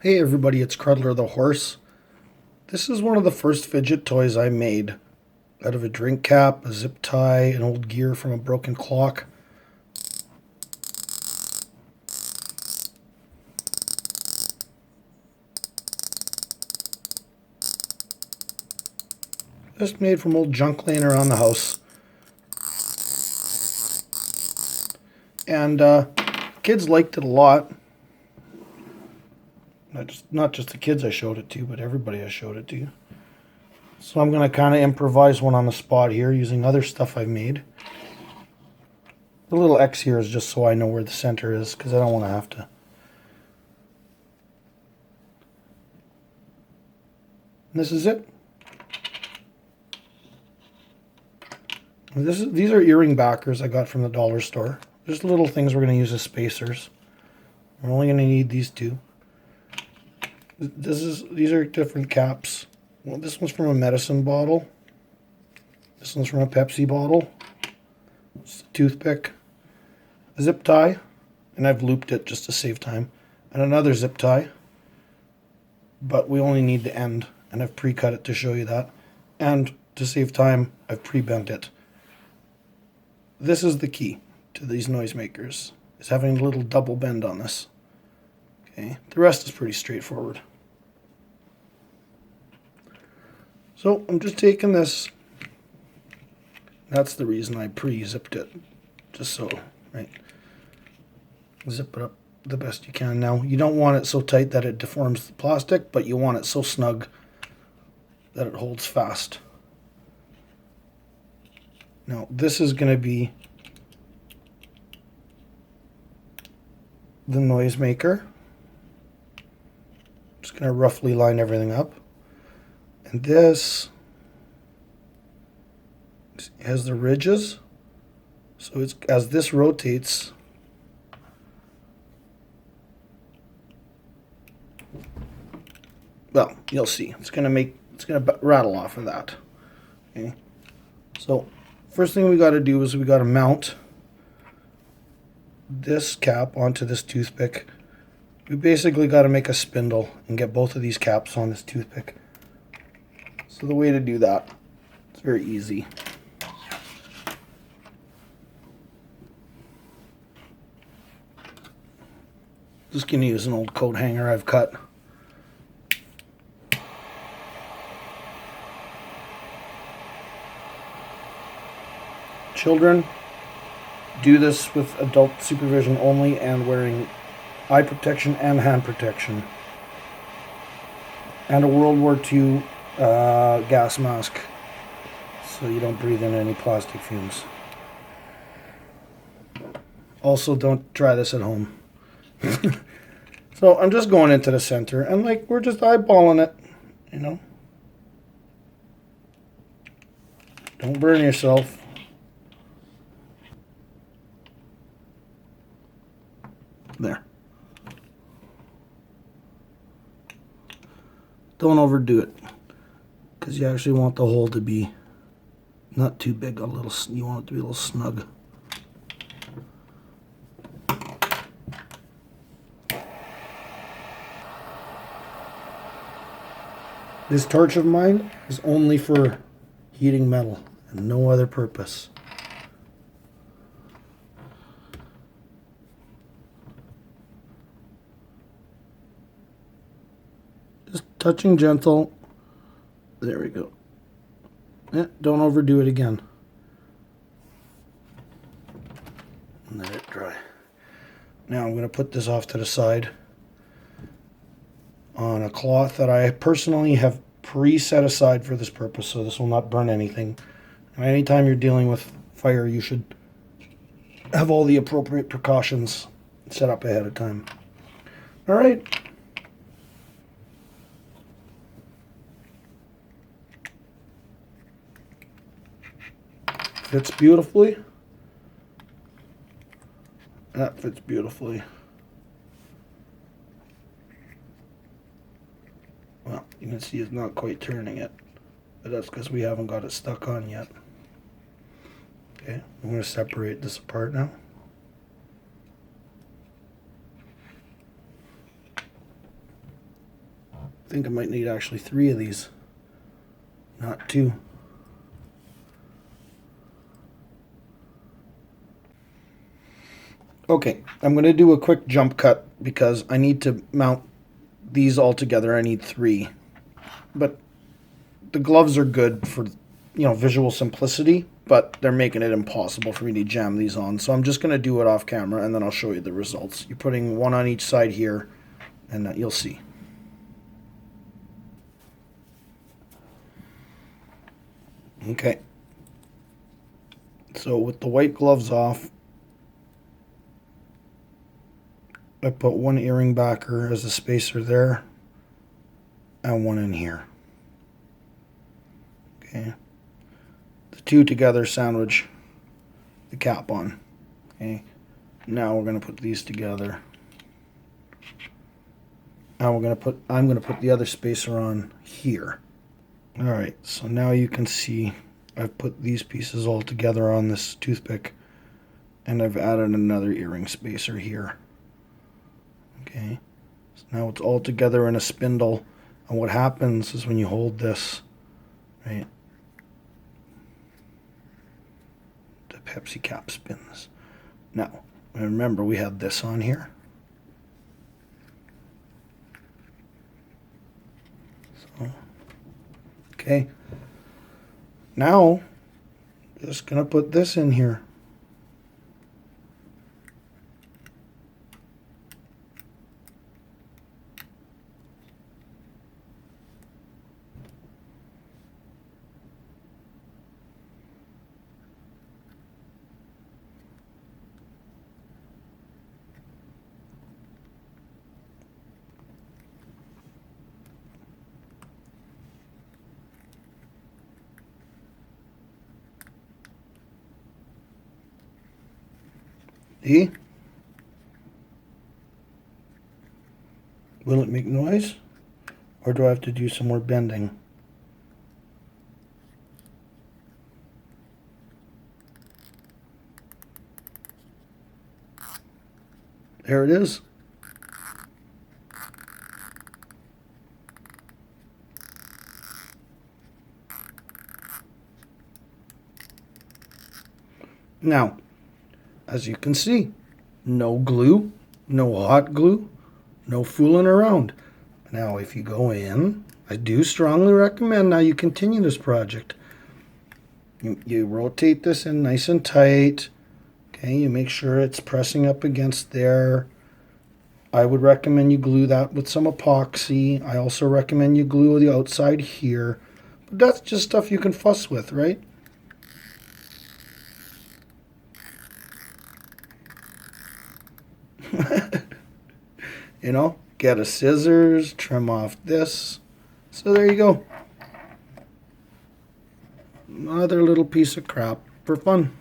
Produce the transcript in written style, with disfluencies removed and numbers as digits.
Hey everybody, it's Cruddler the Horse. This is one of the first fidget toys I made. Out of a drink cap, a zip tie, an old gear from a broken clock. Just made from old junk laying around the house. And kids liked it a lot. Not just the kids I showed it to, but everybody I showed it to. So I'm going to kind of improvise one on the spot here using other stuff I've made. The little X here is just so I know where the center is, because I don't want to have to. And this is it. These are earring backers I got from the dollar store. Just little things we're going to use as spacers. We're only going to need these two. These are different caps. Well, this one's from a medicine bottle. This one's from a Pepsi bottle. It's a toothpick. A zip tie, and I've looped it just to save time. And another zip tie, but we only need the end, and I've pre-cut it to show you that. And to save time, I've pre-bent it. This is the key to these noisemakers, is having a little double bend on this. Okay, the rest is pretty straightforward. So I'm just taking this. That's the reason I pre-zipped it, just so, right? Zip it up the best you can. Now, you don't want it so tight that it deforms the plastic, but you want it so snug that it holds fast. Now, this is going to be the noisemaker. Just going to roughly line everything up. And this has the ridges. So it's as this rotates, well, you'll see. It's going to rattle off of that. Okay. So first thing we got to do is we got to mount this cap onto this toothpick. We basically got to make a spindle and get both of these caps on this toothpick. So the way to do that, it's very easy. Just going to use an old coat hanger I've cut. Children, do this with adult supervision only and wearing eye protection and hand protection. And a World War II gas mask so you don't breathe in any plastic fumes. Also, don't try this at home. So I'm just going into the center and we're just eyeballing it, you know. Don't burn yourself. There. Don't overdo it, because you actually want the hole to be not too big, you want it to be a little snug. This torch of mine is only for heating metal and no other purpose. Just touching gentle. There we go. Yeah, don't overdo it again. And let it dry. Now I'm going to put this off to the side on a cloth that I personally have pre-set aside for this purpose, so this will not burn anything. And anytime you're dealing with fire, you should have all the appropriate precautions set up ahead of time. All right. Fits beautifully. That fits beautifully. Well, you can see it's not quite turning it, but that's because we haven't got it stuck on yet. Okay, I'm going to separate this apart now. think I might need actually 3 of these, not 2. Okay, I'm going to do a quick jump cut because I need to mount these all together. I need 3. But the gloves are good for, visual simplicity, but they're making it impossible for me to jam these on. So I'm just going to do it off camera and then I'll show you the results. You're putting 1 on each side here and you'll see. Okay. So with the white gloves off, I put 1 earring backer as a spacer there and 1 in here. Okay. The 2 together sandwich the cap on. Okay. Now we're going to put these together. Now I'm going to put the other spacer on here. All right. So now you can see I've put these pieces all together on this toothpick and I've added another earring spacer here. Okay. So now it's all together in a spindle, and what happens is when you hold this, right, the Pepsi cap spins. Now, remember we had this on here. So, okay. Now, just gonna put this in here. See? Will it make noise? Or do I have to do some more bending? There it is. Now, as you can see, no glue, no hot glue, no fooling around. Now, if you go in, I do strongly recommend, now you continue this project. You rotate this in nice and tight. Okay, you make sure it's pressing up against there. I would recommend you glue that with some epoxy. I also recommend you glue the outside here. But that's just stuff you can fuss with, right? Get a scissors, trim off this. So there you go. Another little piece of crap for fun.